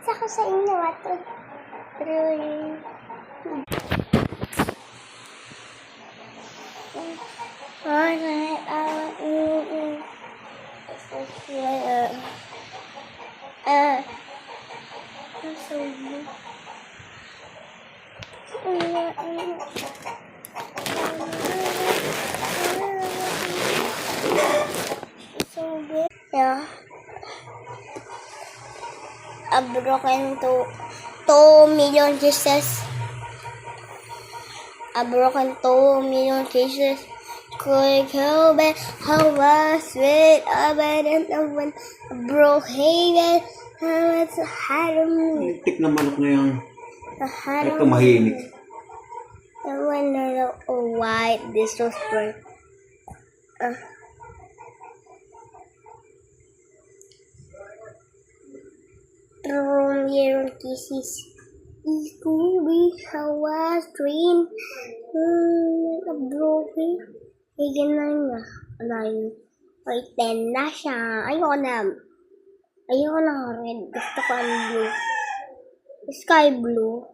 Ako sa inyo, ato. Yeah. A broken 2 million pieces. A broken 2 million pieces. Could go back, how was it? Abandoned when broke haven. It's a harem. Tik na manok na yung ay tumahimik. The one white, this was bright. Million kisses. It could be how was dream. Broken. Higin na niya. Ay, 10 na siya. Ayoko na red. Gusto ko ang blue. Sky blue.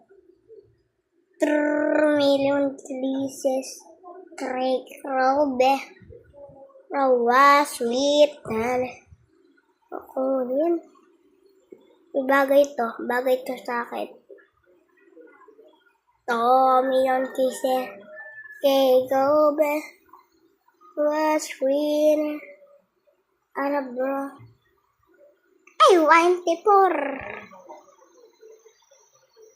3 million pieces. Craig Robe. Rawa, sweet. Ako din. Bagay to sa akin. 2 million pieces. Craig Robe. Was green. Ano bro? Ay, 24.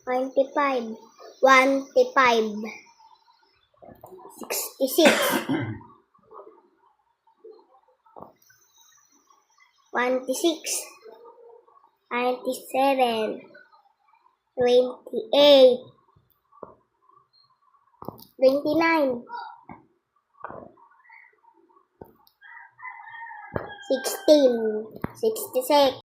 25. 66. 26. 97. 28. 29. 16. 66.